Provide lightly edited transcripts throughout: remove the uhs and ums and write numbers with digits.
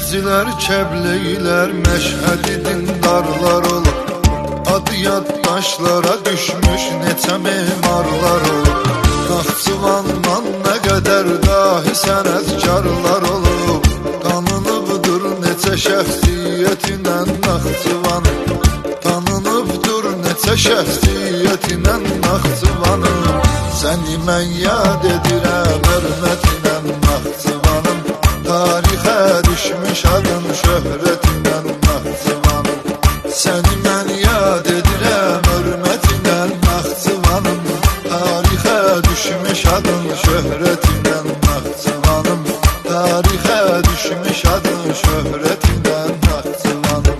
Gəzilər, Kəbleylər, Məşhədi dindarlar olub. Adı yaddaşlara düşmüş neçə memarlar olub. Naxçıvandan nə qədər dahi sənətkarlar olub. Tanınıbdır neçə şəxsiyyətinlə Naxçıvanın. Tanınıbdır neçə şəxsiyyətinlə Naxçıvanın. Səni mən yad edirəm hörmətinlə Naxçıvanın. Tarixə düşmüş adın şöhrətinlə Naxçıvanın. Səni mən yad edirəm hörmətinlə Naxçıvanın. Tarixə düşmüş adın şöhrətinlə Naxçıvanın. Tarixə düşmüş adın şöhrətinlə Naxçıvanın.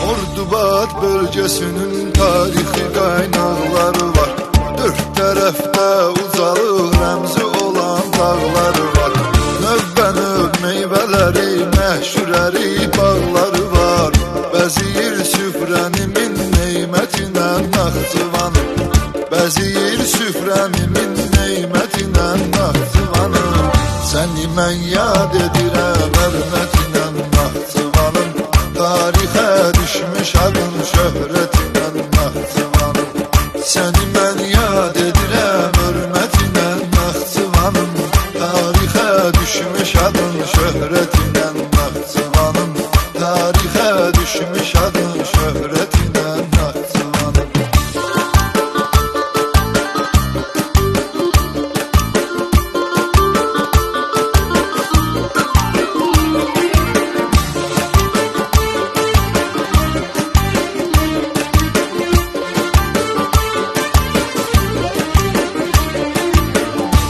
Ordubad bölgesinin tarixi qaynaqları var. Dörd tərəfdə ucalıq rəmzi olan dağları var. Növbə-növ meyvələri, məhşurəri bağları var. Bəziyir süfrənimin neymətinə Naxçıvanım. Bəziyir süfrənimin neymətinə Naxçıvanım. Səni mən yad edirəm hörmətinə Naxçıvanım. Tarixə düşmüş adın şöhrətinlə Naxçıvanım. Səni mən yad edirəm hörmətinlə Naxçıvanım. Tarixə düşmüş adın şöhrətinlə Naxçıvanım. Tarixə düşmüş adın şöhrətinlə Naxçıvanım.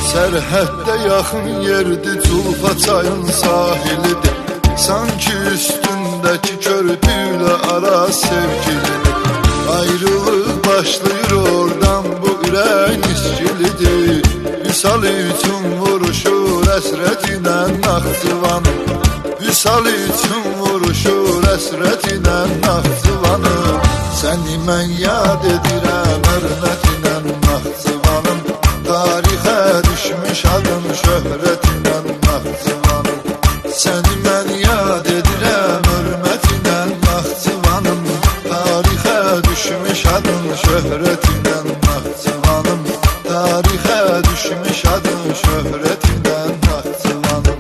Sərhəddə yaxın yerdir, Culfa çayın sahilidir. Sanki üstündəki körpüyle ara sevgilidir. Ayrılıq başlayır oradan, bu ürək niskilidir. Vüsal üçün vuruşur əsrətinə Naxçıvanım. Vüsal üçün vuruşur əsrətinə Naxçıvanım. Səni mən yad edirəm hörmətinə Naxçıvanım. Tarixə düşmüş adın şöhrətinlə Naxçıvanım. Səni mən yad edirəm hörmətinlə Naxçıvanım. Tarixə düşmüş adın şöhrətinlə Naxçıvanım. Tarixə düşmüş adın şöhrətinlə Naxçıvanım.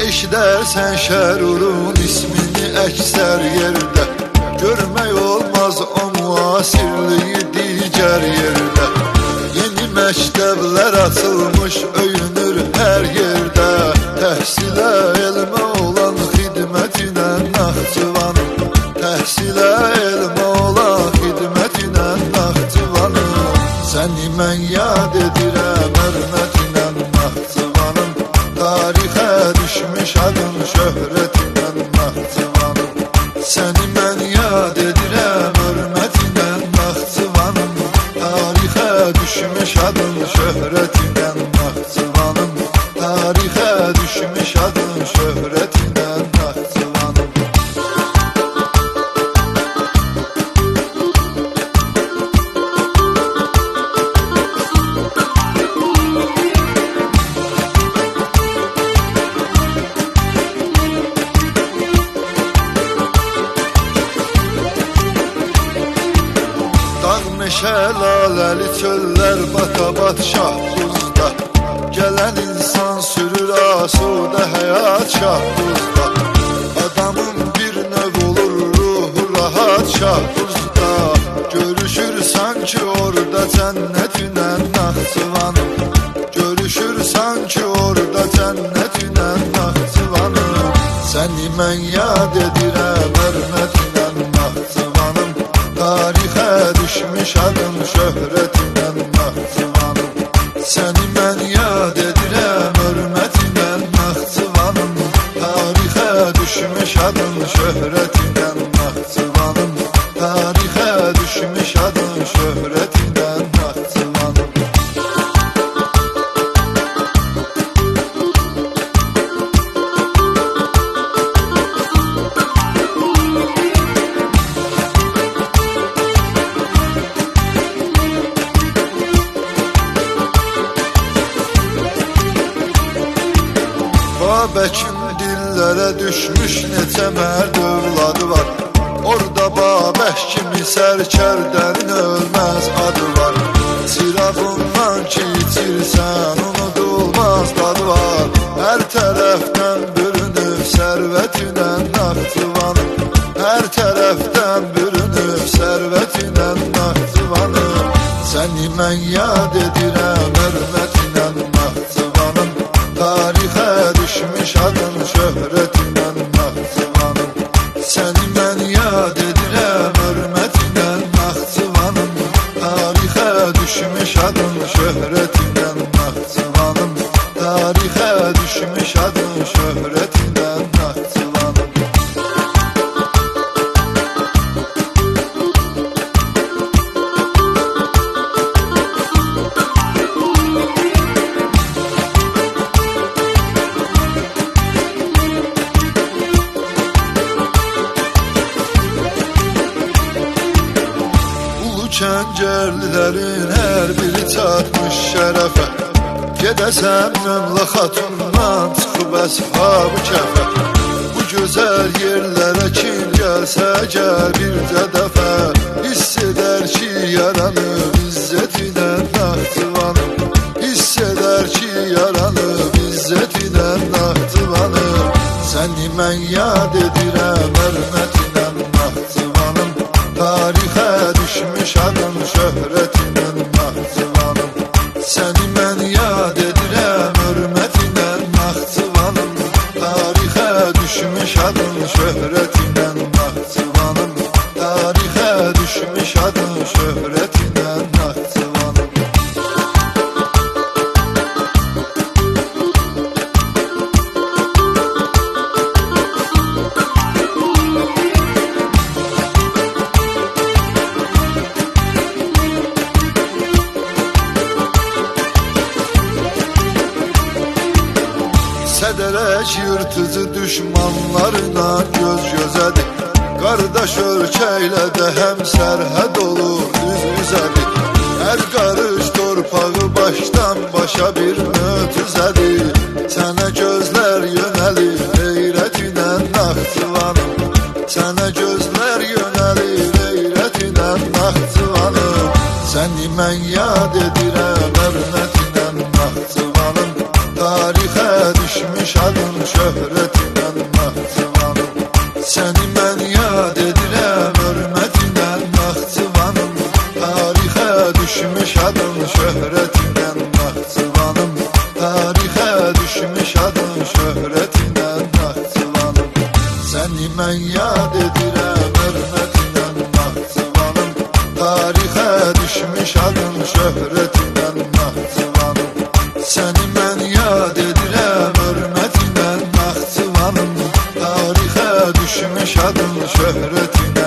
Eşidərsən Şərurun ismini əksər yerdə. Görmək olmaz o müasirliyi digər yerdə. Yeni məktəblər açılmış öyünür hər yerdə. Təhsilə elmə olan xidmətinə Naxçıvanım. Təhsilə elmə olan xidmətinə Naxçıvanım. Səni mən yad edirəm hörmətinə Naxçıvanım. Tarixə düşmüş adın şöhrətinlə Naxçıvanım. Səni mən yad edirəm hörmətinlə Naxçıvanım. Tarixə düşmüş adın şöhrətinlə Naxçıvanım. Tarixə düşmüş adın şöhrətinlə Naxçıvanım. Şəlaləli çöllər batabat şah buzda. Gələn insan sürür asudə həyat şah buzda. Adamın bir növ olur ruhu rahat şah buzda. Görüşür sanki orada cənnətinə Naxçıvanım. Görüşür sanki orada cənnətinə Naxçıvanım. Səni mən yad edirəm hörmətinə Naxçıvanım. Tarixə düşmüş adın şöhrət Səni mən yad edirəm hörmətinlə Naxçıvanım. Tarixə düşmüş adın şöhrətinlə Naxçıvanım. Tarixə düşmüş adın şöhrətinlə Naxçıvanım. Babəkin dillərə düşmüş neçə mərd övladı var. Orada Babək kimi sərkərdənin ölməz adı var. Çırağından ki içirsən unudulmaz dadı var. Hər tərəfdən bürünüb sərvətinə Naxçıvanım. Hər tərəfdən bürünüb sərvətinə Naxçıvanım. Səni mən yad edirəm hörmətinə Naxçıvanım. Tarixə düşmüş adın şöhrətinlə Naxçıvanım. Səni mən yad edirəm hörmətinlə Naxçıvanım. Tarixə düşmüş adın şöhrətinlə Naxçıvanım. Tarixə düşmüş adın şöhrətinlə Naxçıvanım. Kəngərlilərin hər biri çatmış şərəfə. Gedəsən Mömlə xatundan çıxıb əshabı kəfə. Bu gözəl yerlərə kim gəlsə gəl bircə dəfə. Hiss edər ki yaranıb izzətinə Naxçıvanım. Hiss edər ki yaranıb izzətinə Naxçıvanım. Səni mən yad edirəm hörmətinə Naxçıvanım. Tarixə düşmüş adın şöhrətinə Naxçıvanım. Səni mən yad edirəm hörmətinə Naxçıvanım. Tarixə düşmüş adın şöhrətinə Naxçıvanım. Tarixə düşmüş adın şöhrətinə Naxçıvanım. Sədərək yırtıcı düşmanlarına göz gözədir. Qardaş ölkəylə də həm sərhəd olur üz-üzədir. Hər qarış torpağı başdan başa bir mötüzədir. Sənə gözlər yönəlir heyrətinə Naxçıvanım. Sənə gözlər yönəlir heyrətinə Naxçıvanım. Səni mən yad edirəm hörmətinə Naxçıvanım. Tarixə düşmüş adın şöhrətinə Naxçıvanım. Səni mən yad edirəm hörmətinə Naxçıvanım. Tarixə düşmüş adın şöhrətinə Naxçıvanım. Tarixə düşmüş adın şöhrətinə Naxçıvanım. Səni mən yad edirəm hörmətinə Naxçıvanım. Tarixə düşmüş adın şöhrətinə Naxçıvanım. Səni mən yad edirəm hörmətinə Naxçıvanım. Tarixə düşmüş adın şöhrətinə